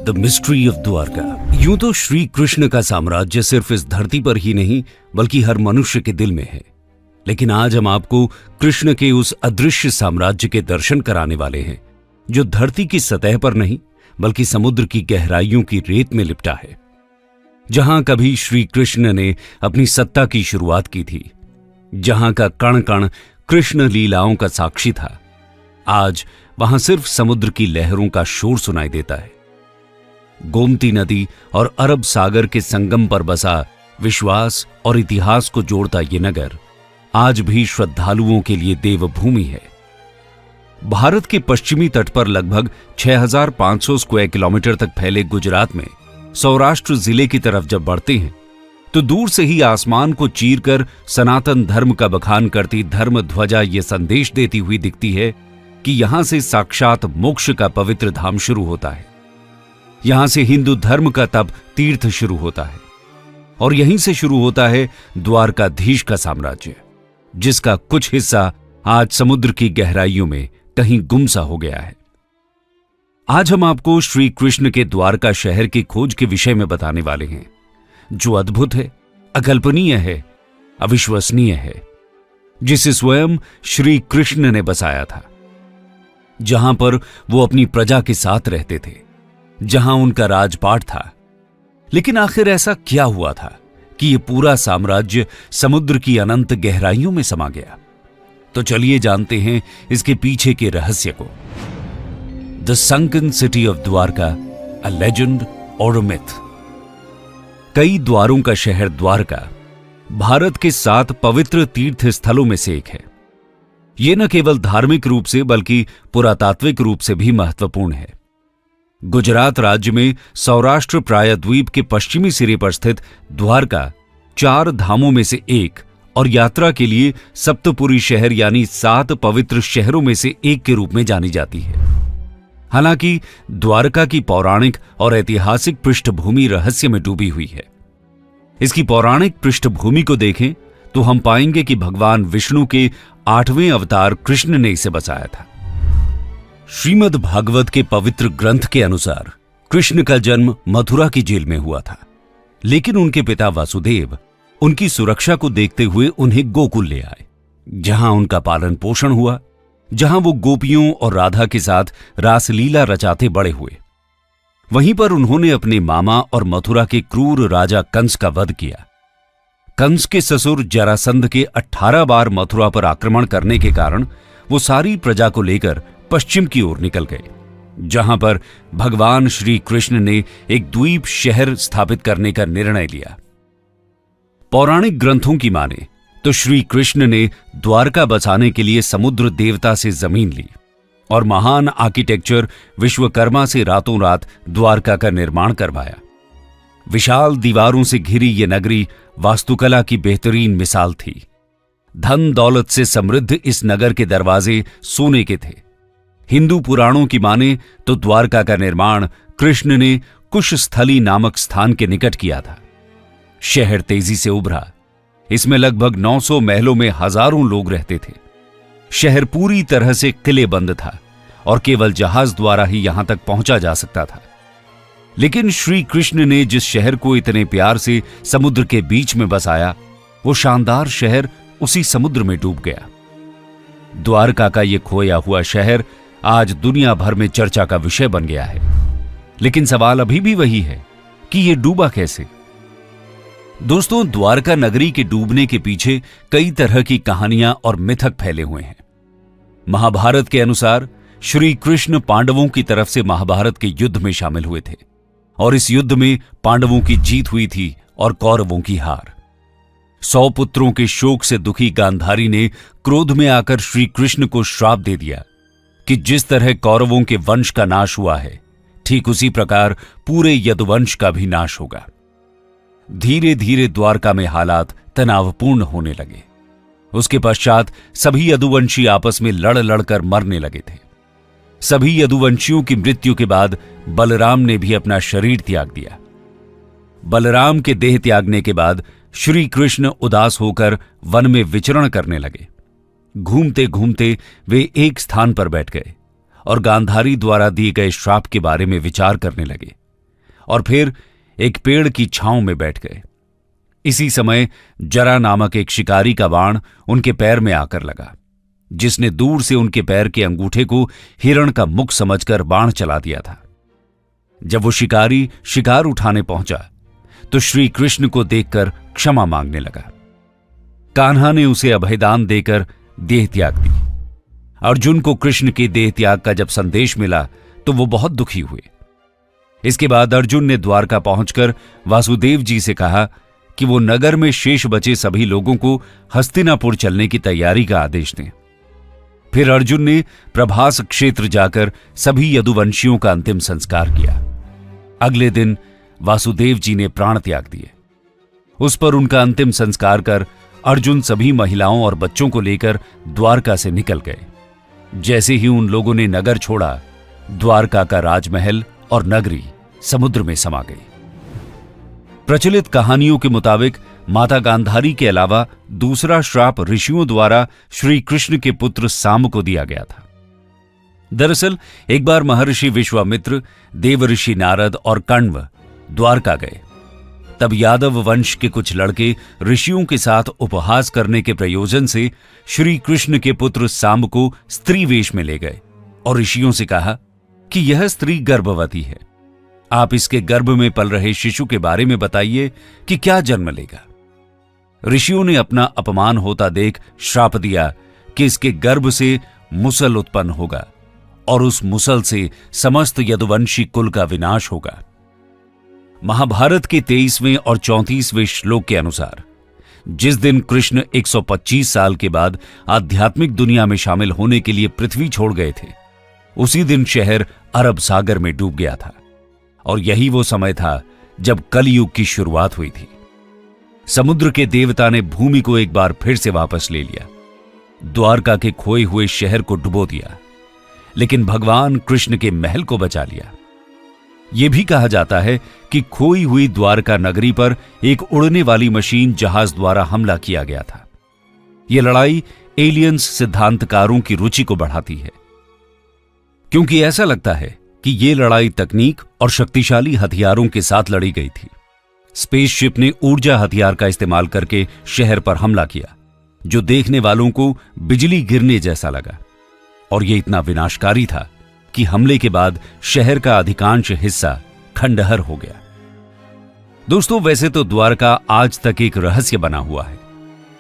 The mystery of Dwarka. यूं तो श्री कृष्ण का साम्राज्य सिर्फ इस धरती पर ही नहीं बल्कि हर मनुष्य के दिल में है, लेकिन आज हम आपको कृष्ण के उस अदृश्य साम्राज्य के दर्शन कराने वाले हैं जो धरती की सतह पर नहीं बल्कि समुद्र की गहराइयों की रेत में लिपटा है। जहां कभी श्री कृष्ण ने अपनी सत्ता की शुरुआत की थी, जहां का कण कण कृष्ण लीलाओं का साक्षी था, आज वहां सिर्फ समुद्र की लहरों का शोर सुनाई देता है। गोमती नदी और अरब सागर के संगम पर बसा विश्वास और इतिहास को जोड़ता ये नगर आज भी श्रद्धालुओं के लिए देवभूमि है। भारत के पश्चिमी तट पर लगभग 6,500 स्क्वायर किलोमीटर तक फैले गुजरात में सौराष्ट्र जिले की तरफ जब बढ़ते हैं तो दूर से ही आसमान को चीरकर सनातन धर्म का बखान करती धर्म ध्वजा ये संदेश देती हुई दिखती है कि यहां से साक्षात मोक्ष का पवित्र धाम शुरू होता है। यहां से हिंदू धर्म का तप तीर्थ शुरू होता है और यहीं से शुरू होता है द्वारकाधीश का साम्राज्य, जिसका कुछ हिस्सा आज समुद्र की गहराइयों में कहीं गुमसा हो गया है। आज हम आपको श्री कृष्ण के द्वारका शहर की खोज के विषय में बताने वाले हैं, जो अद्भुत है, अकल्पनीय है, अविश्वसनीय है, जिसे स्वयं श्री कृष्ण ने बसाया था, जहां पर वो अपनी प्रजा के साथ रहते थे, जहां उनका राजपाट था। लेकिन आखिर ऐसा क्या हुआ था कि ये पूरा साम्राज्य समुद्र की अनंत गहराइयों में समा गया? तो चलिए जानते हैं इसके पीछे के रहस्य को। The sunken city of Dwarka, a legend और अ मिथ। कई द्वारों का शहर द्वारका भारत के 7 पवित्र तीर्थ स्थलों में से एक है। यह न केवल धार्मिक रूप से बल्कि पुरातात्विक रूप से भी महत्वपूर्ण है। गुजरात राज्य में सौराष्ट्र प्रायद्वीप के पश्चिमी सिरे पर स्थित द्वारका 4 धामों में से एक और यात्रा के लिए सप्तपुरी शहर यानी 7 पवित्र शहरों में से एक के रूप में जानी जाती है। हालांकि द्वारका की पौराणिक और ऐतिहासिक पृष्ठभूमि रहस्य में डूबी हुई है। इसकी पौराणिक पृष्ठभूमि को देखें तो हम पाएंगे कि भगवान विष्णु के 8वें अवतार कृष्ण ने इसे बसाया था। श्रीमद् भागवत के पवित्र ग्रंथ के अनुसार कृष्ण का जन्म मथुरा की जेल में हुआ था, लेकिन उनके पिता वासुदेव उनकी सुरक्षा को देखते हुए उन्हें गोकुल ले आए, जहां उनका पालन पोषण हुआ, जहां वो गोपियों और राधा के साथ रासलीला रचाते बड़े हुए। वहीं पर उन्होंने अपने मामा और मथुरा के क्रूर राजा कंस का वध किया। कंस के ससुर जरासंध के 18 बार मथुरा पर आक्रमण करने के कारण वो सारी प्रजा को लेकर पश्चिम की ओर निकल गए, जहां पर भगवान श्री कृष्ण ने एक द्वीप शहर स्थापित करने का निर्णय लिया। पौराणिक ग्रंथों की माने तो श्री कृष्ण ने द्वारका बसाने के लिए समुद्र देवता से जमीन ली और महान आर्किटेक्चर विश्वकर्मा से रातों रात द्वारका का निर्माण करवाया। विशाल दीवारों से घिरी ये नगरी वास्तुकला की बेहतरीन मिसाल थी। धन दौलत से समृद्ध इस नगर के दरवाजे सोने के थे। हिंदू पुराणों की माने तो द्वारका का निर्माण कृष्ण ने कुशस्थली नामक स्थान के निकट किया था। शहर तेजी से उभरा। इसमें लगभग 900 महलों में हजारों लोग रहते थे। शहर पूरी तरह से किलेबंद था और केवल जहाज द्वारा ही यहां तक पहुंचा जा सकता था। लेकिन श्री कृष्ण ने जिस शहर को इतने प्यार से समुद्र के बीच में बसाया, वो शानदार शहर उसी समुद्र में डूब गया। द्वारका का ये खोया हुआ शहर आज दुनिया भर में चर्चा का विषय बन गया है। लेकिन सवाल अभी भी वही है कि ये डूबा कैसे? दोस्तों, द्वारका नगरी के डूबने के पीछे कई तरह की कहानियां और मिथक फैले हुए हैं। महाभारत के अनुसार श्री कृष्ण पांडवों की तरफ से महाभारत के युद्ध में शामिल हुए थे और इस युद्ध में पांडवों की जीत हुई थी और कौरवों की हार। 100 पुत्रों के शोक से दुखी गांधारी ने क्रोध में आकर श्री कृष्ण को श्राप दे दिया कि जिस तरह कौरवों के वंश का नाश हुआ है, ठीक उसी प्रकार पूरे यदुवंश का भी नाश होगा। धीरे धीरे द्वारका में हालात तनावपूर्ण होने लगे। उसके पश्चात सभी यदुवंशी आपस में लड़ लड़कर मरने लगे थे। सभी यदुवंशियों की मृत्यु के बाद बलराम ने भी अपना शरीर त्याग दिया। बलराम के देह त्यागने के बाद श्री कृष्ण उदास होकर वन में विचरण करने लगे। घूमते घूमते वे एक स्थान पर बैठ गए और गांधारी द्वारा दिए गए श्राप के बारे में विचार करने लगे और फिर एक पेड़ की छांव में बैठ गए। इसी समय जरा नामक एक शिकारी का बाण उनके पैर में आकर लगा, जिसने दूर से उनके पैर के अंगूठे को हिरण का मुख समझकर बाण चला दिया था। जब वो शिकारी शिकार उठाने पहुंचा तो श्री कृष्ण को देखकर क्षमा मांगने लगा। कान्हा ने उसे अभयदान देकर देह त्याग दी। अर्जुन को कृष्ण के देह त्याग का जब संदेश मिला तो वो बहुत दुखी हुए। इसके बाद अर्जुन ने द्वारका पहुंचकर वासुदेव जी से कहा कि वो नगर में शेष बचे सभी लोगों को हस्तिनापुर चलने की तैयारी का आदेश दें। फिर अर्जुन ने प्रभास क्षेत्र जाकर सभी यदुवंशियों का अंतिम संस्कार किया। अगले दिन वासुदेव जी ने प्राण त्याग दिए। उस पर उनका अंतिम संस्कार कर अर्जुन सभी महिलाओं और बच्चों को लेकर द्वारका से निकल गए। जैसे ही उन लोगों ने नगर छोड़ा, द्वारका का राजमहल और नगरी समुद्र में समा गई। प्रचलित कहानियों के मुताबिक माता गांधारी के अलावा दूसरा श्राप ऋषियों द्वारा श्री कृष्ण के पुत्र साम्ब को दिया गया था। दरअसल एक बार महर्षि विश्वामित्र, देवऋषि नारद और कण्व द्वारका गए। तब यादव वंश के कुछ लड़के ऋषियों के साथ उपहास करने के प्रयोजन से श्री कृष्ण के पुत्र साम्ब को स्त्री वेश में ले गए और ऋषियों से कहा कि यह स्त्री गर्भवती है, आप इसके गर्भ में पल रहे शिशु के बारे में बताइए कि क्या जन्म लेगा। ऋषियों ने अपना अपमान होता देख श्राप दिया कि इसके गर्भ से मुसल उत्पन्न होगा और उस मुसल से समस्त यदुवंशी कुल का विनाश होगा। महाभारत के 23वें और 34वें श्लोक के अनुसार जिस दिन कृष्ण 125 साल के बाद आध्यात्मिक दुनिया में शामिल होने के लिए पृथ्वी छोड़ गए थे, उसी दिन शहर अरब सागर में डूब गया था और यही वो समय था जब कलयुग की शुरुआत हुई थी। समुद्र के देवता ने भूमि को एक बार फिर से वापस ले लिया, द्वारका के खोए हुए शहर को डुबो दिया, लेकिन भगवान कृष्ण के महल को बचा लिया। यह भी कहा जाता है कि खोई हुई द्वारका नगरी पर एक उड़ने वाली मशीन जहाज द्वारा हमला किया गया था। यह लड़ाई एलियंस सिद्धांतकारों की रुचि को बढ़ाती है, क्योंकि ऐसा लगता है कि यह लड़ाई तकनीक और शक्तिशाली हथियारों के साथ लड़ी गई थी। स्पेसशिप ने ऊर्जा हथियार का इस्तेमाल करके शहर पर हमला किया, जो देखने वालों को बिजली गिरने जैसा लगा, और यह इतना विनाशकारी था कि हमले के बाद शहर का अधिकांश हिस्सा खंडहर हो गया। दोस्तों, वैसे तो द्वारका आज तक एक रहस्य बना हुआ है,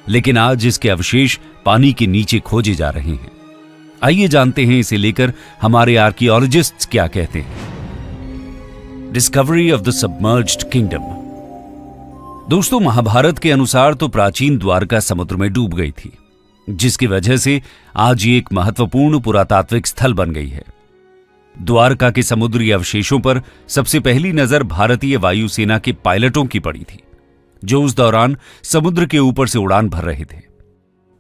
लेकिन आज इसके अवशेष पानी के नीचे खोजे जा रहे हैं। आइए जानते हैं इसे लेकर हमारे आर्कियोलॉजिस्ट्स क्या कहते हैं। Discovery of the submerged kingdom. दोस्तों, महाभारत के अनुसार तो प्राचीन द्वारका समुद्र में डूब गई थी, जिसकी वजह से आज ये एक महत्वपूर्ण पुरातात्विक स्थल बन गई है। द्वारका के समुद्री अवशेषों पर सबसे पहली नजर भारतीय वायुसेना के पायलटों की पड़ी थी, जो उस दौरान समुद्र के ऊपर से उड़ान भर रहे थे।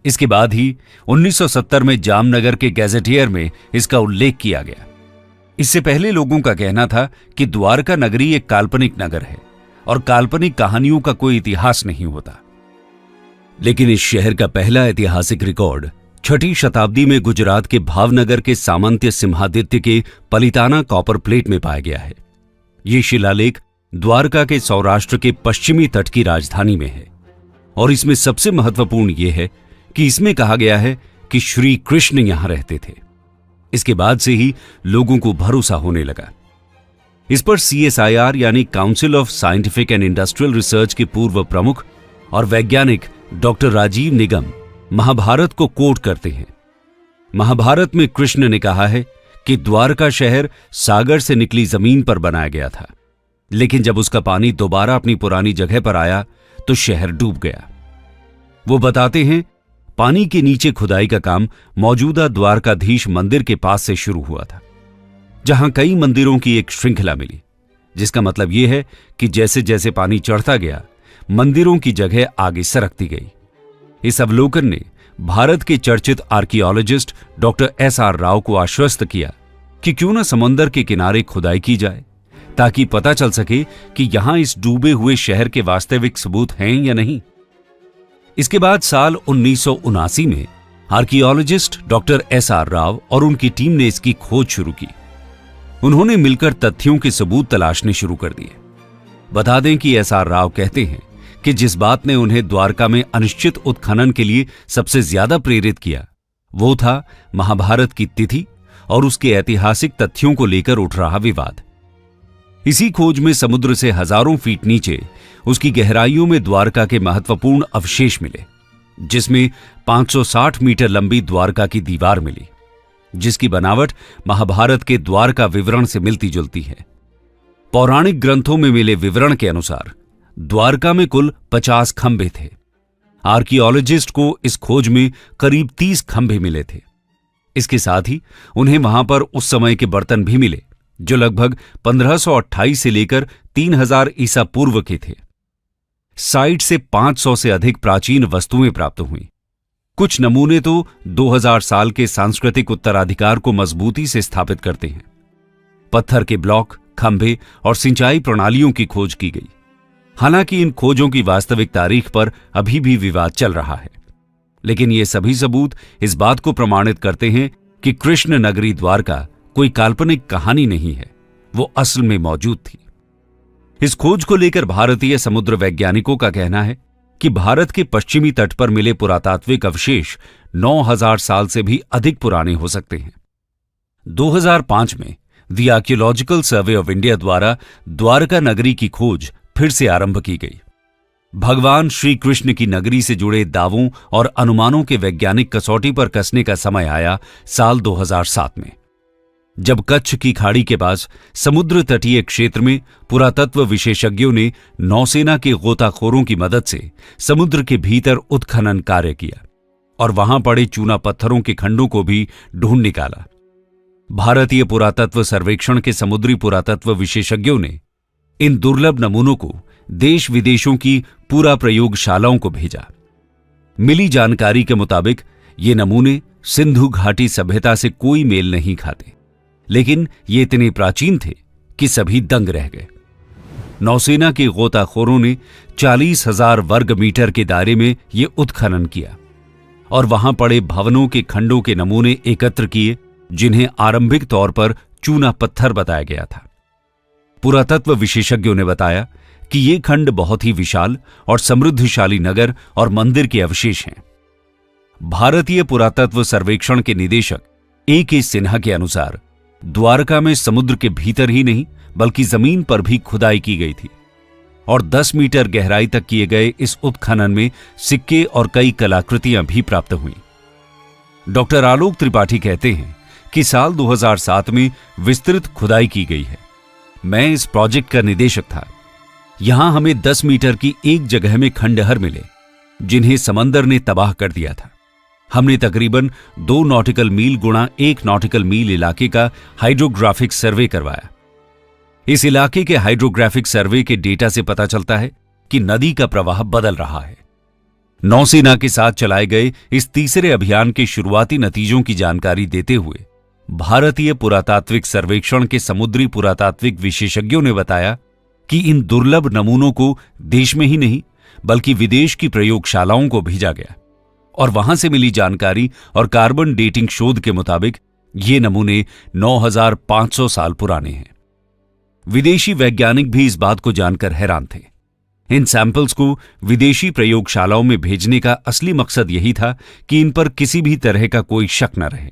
इसके बाद ही 1970 में जामनगर के गैजेटियर में इसका उल्लेख किया गया। इससे पहले लोगों का कहना था कि द्वारका नगरी एक काल्पनिक नगर है और काल्पनिक कहानियों का कोई इतिहास नहीं होता। लेकिन इस शहर का पहला ऐतिहासिक रिकॉर्ड 6वीं शताब्दी में गुजरात के भावनगर के सामंत्य सिंहादित्य के पलिताना कॉपर प्लेट में पाया गया है। यह शिलालेख द्वारका के सौराष्ट्र के पश्चिमी तट की राजधानी में है और इसमें सबसे महत्वपूर्ण यह है कि इसमें कहा गया है कि श्री कृष्ण यहां रहते थे। इसके बाद से ही लोगों को भरोसा होने लगा। इस पर CSIR यानी council of scientific and industrial research के पूर्व प्रमुख और वैज्ञानिक डॉक्टर राजीव निगम महाभारत को कोट करते हैं। महाभारत में कृष्ण ने कहा है कि द्वारका शहर सागर से निकली जमीन पर बनाया गया था, लेकिन जब उसका पानी दोबारा अपनी पुरानी जगह पर आया तो शहर डूब गया। वो बताते हैं, पानी के नीचे खुदाई का काम मौजूदा द्वारकाधीश मंदिर के पास से शुरू हुआ था, जहां कई मंदिरों की एक श्रृंखला मिली, जिसका मतलब यह है कि जैसे जैसे पानी चढ़ता गया, मंदिरों की जगह आगे सरकती गई। इस अवलोकन ने भारत के चर्चित आर्कियोलॉजिस्ट डॉक्टर SR राव को आश्वस्त किया कि क्यों न समंदर के किनारे खुदाई की जाए, ताकि पता चल सके कि यहां इस डूबे हुए शहर के वास्तविक सबूत हैं या नहीं। इसके बाद साल 1979 में आर्कियोलॉजिस्ट डॉक्टर SR राव और उनकी टीम ने इसकी खोज शुरू की। उन्होंने मिलकर तथ्यों के सबूत तलाशने शुरू कर दिए। बता दें कि एस.आर. राव कहते हैं कि जिस बात ने उन्हें द्वारका में अनिश्चित उत्खनन के लिए सबसे ज्यादा प्रेरित किया वो था महाभारत की तिथि और उसके ऐतिहासिक तथ्यों को लेकर उठ रहा विवाद। इसी खोज में समुद्र से हजारों फीट नीचे उसकी गहराइयों में द्वारका के महत्वपूर्ण अवशेष मिले, जिसमें 560 मीटर लंबी द्वारका की दीवार मिली, जिसकी बनावट महाभारत के द्वारका विवरण से मिलती जुलती है। पौराणिक ग्रंथों में मिले विवरण के अनुसार द्वारका में कुल 50 खंभे थे। आर्कियोलॉजिस्ट को इस खोज में करीब 30 खंभे मिले थे। इसके साथ ही उन्हें वहां पर उस समय के बर्तन भी मिले जो लगभग 1528 से लेकर 3000 ईसा पूर्व के थे। साइट से 500 से अधिक प्राचीन वस्तुएं प्राप्त हुई। कुछ नमूने तो 2000 साल के सांस्कृतिक उत्तराधिकार को मजबूती से स्थापित करते हैं। पत्थर के ब्लॉक, खंभे और सिंचाई प्रणालियों की खोज की गई। हालांकि इन खोजों की वास्तविक तारीख पर अभी भी विवाद चल रहा है, लेकिन ये सभी सबूत इस बात को प्रमाणित करते हैं कि कृष्ण नगरी द्वारका कोई काल्पनिक कहानी नहीं है, वो असल में मौजूद थी। इस खोज को लेकर भारतीय समुद्र वैज्ञानिकों का कहना है कि भारत के पश्चिमी तट पर मिले पुरातात्विक अवशेष 9000 साल से भी अधिक पुराने हो सकते हैं। 2005 में the archaeological survey of India द्वारा द्वारका नगरी की खोज फिर से आरंभ की गई। भगवान श्री कृष्ण की नगरी से जुड़े दावों और अनुमानों के वैज्ञानिक कसौटी पर कसने का समय आया साल 2007 में, जब कच्छ की खाड़ी के पास समुद्र तटीय क्षेत्र में पुरातत्व विशेषज्ञों ने नौसेना के गोताखोरों की मदद से समुद्र के भीतर उत्खनन कार्य किया और वहां पड़े चूना पत्थरों के खंडों को भी ढूंढ निकाला। भारतीय पुरातत्व सर्वेक्षण के समुद्री पुरातत्व विशेषज्ञों ने इन दुर्लभ नमूनों को देश विदेशों की पूरा प्रयोगशालाओं को भेजा। मिली जानकारी के मुताबिक ये नमूने सिंधु घाटी सभ्यता से कोई मेल नहीं खाते, लेकिन ये इतने प्राचीन थे कि सभी दंग रह गए। नौसेना के गोताखोरों ने 40,000 वर्ग मीटर के दायरे में ये उत्खनन किया और वहां पड़े भवनों के खंडों के नमूने एकत्र किए, जिन्हें आरंभिक तौर पर चूना पत्थर बताया गया था। पुरातत्व विशेषज्ञों ने बताया कि ये खंड बहुत ही विशाल और समृद्धशाली नगर और मंदिर के अवशेष हैं। भारतीय पुरातत्व सर्वेक्षण के निदेशक A.K. सिन्हा के अनुसार द्वारका में समुद्र के भीतर ही नहीं बल्कि जमीन पर भी खुदाई की गई थी और 10 मीटर गहराई तक किए गए इस उत्खनन में सिक्के और कई कलाकृतियां भी प्राप्त हुई। डॉक्टर आलोक त्रिपाठी कहते हैं कि साल 2007 में विस्तृत खुदाई की गई है। मैं इस प्रोजेक्ट का निदेशक था। यहां हमें 10 मीटर की एक जगह में खंडहर मिले, जिन्हें समंदर ने तबाह कर दिया था। हमने तकरीबन 2 नॉटिकल मील गुणा 1 नॉटिकल मील इलाके का हाइड्रोग्राफिक सर्वे करवाया। इस इलाके के हाइड्रोग्राफिक सर्वे के डेटा से पता चलता है कि नदी का प्रवाह बदल रहा है। नौसेना के साथ चलाए गए इस तीसरे अभियान के शुरुआती नतीजों की जानकारी देते हुए भारतीय पुरातात्विक सर्वेक्षण के समुद्री पुरातात्विक विशेषज्ञों ने बताया कि इन दुर्लभ नमूनों को देश में ही नहीं बल्कि विदेश की प्रयोगशालाओं को भेजा गया और वहां से मिली जानकारी और कार्बन डेटिंग शोध के मुताबिक ये नमूने 9500 साल पुराने हैं। विदेशी वैज्ञानिक भी इस बात को जानकर हैरान थे। इन सैंपल्स को विदेशी प्रयोगशालाओं में भेजने का असली मकसद यही था कि इन पर किसी भी तरह का कोई शक न रहे।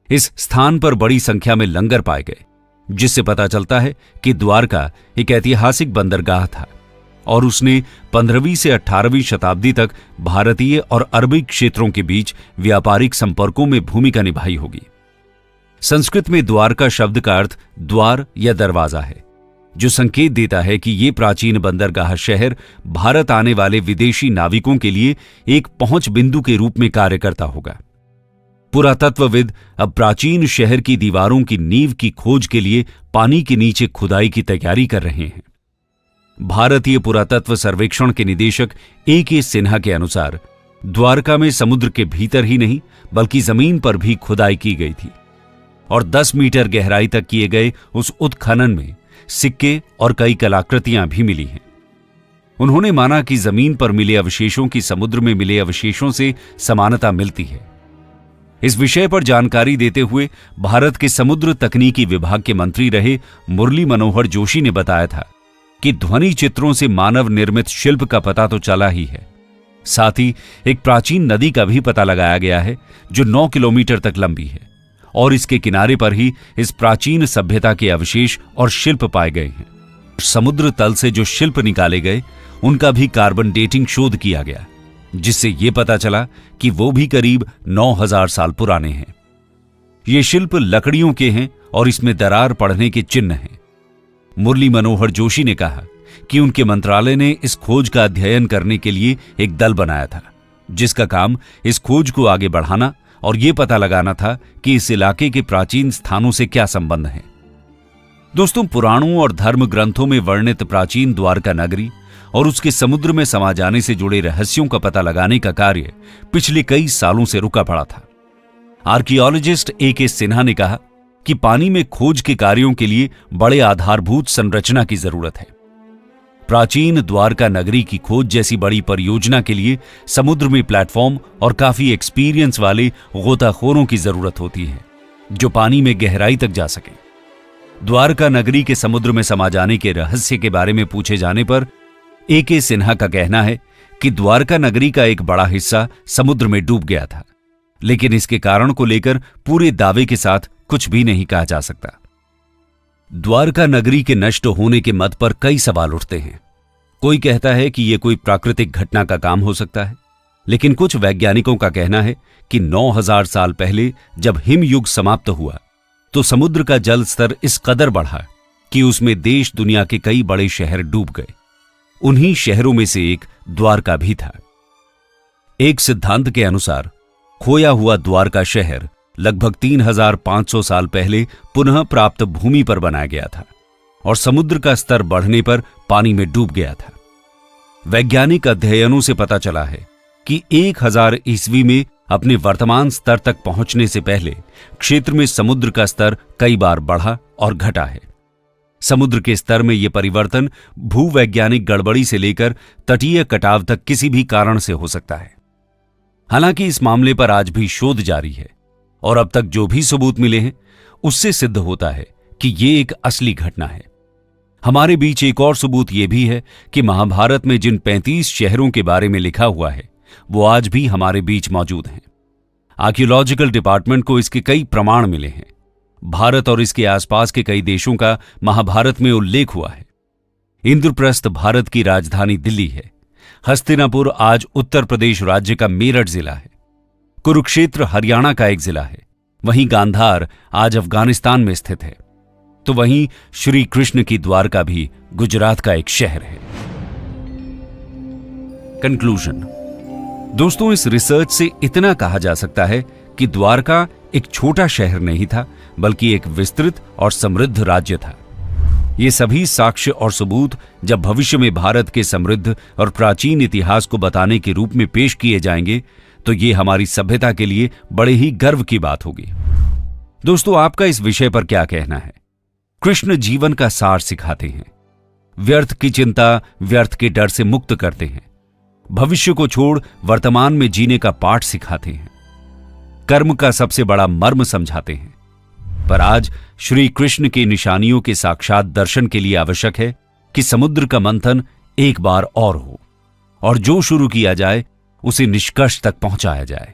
इस स्थान पर बड़ी संख्या में लंगर पाए गए, जिससे पता चलता है कि द्वारका एक ऐतिहासिक बंदरगाह था और उसने 15वीं से 18वीं शताब्दी तक भारतीय और अरबी क्षेत्रों के बीच व्यापारिक संपर्कों में भूमिका निभाई होगी। संस्कृत में द्वारका शब्द का अर्थ द्वार या दरवाजा है, जो संकेत देता है कि ये प्राचीन बंदरगाह शहर भारत आने वाले विदेशी नाविकों के लिए एक पहुंच बिंदु के रूप में कार्य करता होगा। पुरातत्वविद अब प्राचीन शहर की दीवारों की नींव की खोज के लिए पानी के नीचे खुदाई की तैयारी कर रहे हैं। भारतीय पुरातत्व सर्वेक्षण के निदेशक A.K. सिन्हा के अनुसार द्वारका में समुद्र के भीतर ही नहीं बल्कि जमीन पर भी खुदाई की गई थी और 10 मीटर गहराई तक किए गए उस उत्खनन में सिक्के और कई कलाकृतियां भी मिली हैं। उन्होंने माना कि जमीन पर मिले अवशेषों की समुद्र में मिले अवशेषों से समानता मिलती है। इस विषय पर जानकारी देते हुए भारत के समुद्र तकनीकी विभाग के मंत्री रहे मुरली मनोहर जोशी ने बताया था कि ध्वनि चित्रों से मानव निर्मित शिल्प का पता तो चला ही है, साथ ही एक प्राचीन नदी का भी पता लगाया गया है जो 9 किलोमीटर तक लंबी है और इसके किनारे पर ही इस प्राचीन सभ्यता के अवशेष और शिल्प पाए गए हैं। समुद्र तल से जो शिल्प निकाले गए उनका भी कार्बन डेटिंग शोध किया गया, जिससे यह पता चला कि वो भी करीब 9000 साल पुराने हैं। ये शिल्प लकड़ियों के हैं और इसमें दरार पड़ने के चिन्ह हैं। मुरली मनोहर जोशी ने कहा कि उनके मंत्रालय ने इस खोज का अध्ययन करने के लिए एक दल बनाया था, जिसका काम इस खोज को आगे बढ़ाना और यह पता लगाना था कि इस इलाके के प्राचीन स्थानों से क्या संबंध है। दोस्तों, पुराणों और धर्म ग्रंथों में वर्णित प्राचीन द्वारका नगरी और उसके समुद्र में समा जाने से जुड़े रहस्यों का पता लगाने का कार्य पिछले कई सालों से रुका पड़ा था। Archaeologist A.K. सिन्हा ने कहा कि पानी में खोज के कार्यों के लिए बड़े आधारभूत संरचना की जरूरत है। प्राचीन द्वारका नगरी की खोज जैसी बड़ी परियोजना के लिए समुद्र में प्लेटफॉर्म और काफी एक्सपीरियंस वाले गोताखोरों की जरूरत होती है जो पानी में गहराई तक जा सके। द्वारका नगरी के समुद्र में समा जाने के रहस्य के बारे में पूछे जाने पर A.K. सिन्हा का कहना है कि द्वारका नगरी का एक बड़ा हिस्सा समुद्र में डूब गया था, लेकिन इसके कारण को लेकर पूरे दावे के साथ कुछ भी नहीं कहा जा सकता। द्वारका नगरी के नष्ट होने के मत पर कई सवाल उठते हैं। कोई कहता है कि यह कोई प्राकृतिक घटना का काम हो सकता है, लेकिन कुछ वैज्ञानिकों का कहना है कि 9000 साल पहले जब हिम युग समाप्त हुआ तो समुद्र का जल स्तर इस कदर बढ़ा कि उसमें देश दुनिया के कई बड़े शहर डूब गए। उन्हीं शहरों में से एक द्वारका भी था। एक सिद्धांत के अनुसार खोया हुआ द्वारका शहर लगभग 3500 साल पहले पुनः प्राप्त भूमि पर बनाया गया था और समुद्र का स्तर बढ़ने पर पानी में डूब गया था। वैज्ञानिक अध्ययनों से पता चला है कि 1000 ईस्वी में अपने वर्तमान स्तर तक पहुंचने से पहले क्षेत्र में समुद्र का स्तर कई बार बढ़ा और घटा है। समुद्र के स्तर में यह परिवर्तन भूवैज्ञानिक गड़बड़ी से लेकर तटीय कटाव तक किसी भी कारण से हो सकता है। हालांकि इस मामले पर आज भी शोध जारी है और अब तक जो भी सबूत मिले हैं उससे सिद्ध होता है कि यह एक असली घटना है। हमारे बीच एक और सबूत यह भी है कि महाभारत में जिन 35 शहरों के बारे में लिखा हुआ है वो आज भी हमारे बीच मौजूद हैं। आर्कियोलॉजिकल डिपार्टमेंट को इसके कई प्रमाण मिले हैं। भारत और इसके आसपास के कई देशों का महाभारत में उल्लेख हुआ है। इंद्रप्रस्थ भारत की राजधानी दिल्ली है। हस्तिनापुर आज उत्तर प्रदेश राज्य का मेरठ जिला है। कुरुक्षेत्र हरियाणा का एक जिला है। वहीं गांधार आज अफगानिस्तान में स्थित है। तो वहीं श्री कृष्ण की द्वारका भी गुजरात का एक शहर है। कंक्लूजन। दोस्तों, इस रिसर्च से इतना कहा जा सकता है कि द्वारका एक छोटा शहर नहीं था, बल्कि एक विस्तृत और समृद्ध राज्य था। ये सभी साक्ष्य और सबूत जब भविष्य में भारत के समृद्ध और प्राचीन इतिहास को बताने के रूप में पेश किए जाएंगे तो ये हमारी सभ्यता के लिए बड़े ही गर्व की बात होगी। दोस्तों, आपका इस विषय पर क्या कहना है? कृष्ण जीवन का सार सिखाते हैं, व्यर्थ की चिंता, व्यर्थ के डर से मुक्त करते हैं, भविष्य को छोड़ वर्तमान में जीने का पाठ सिखाते हैं, कर्म का सबसे बड़ा मर्म समझाते हैं। पर आज श्री कृष्ण के निशानियों के साक्षात दर्शन के लिए आवश्यक है कि समुद्र का मंथन एक बार और हो और जो शुरू किया जाए उसे निष्कर्ष तक पहुंचाया जाए।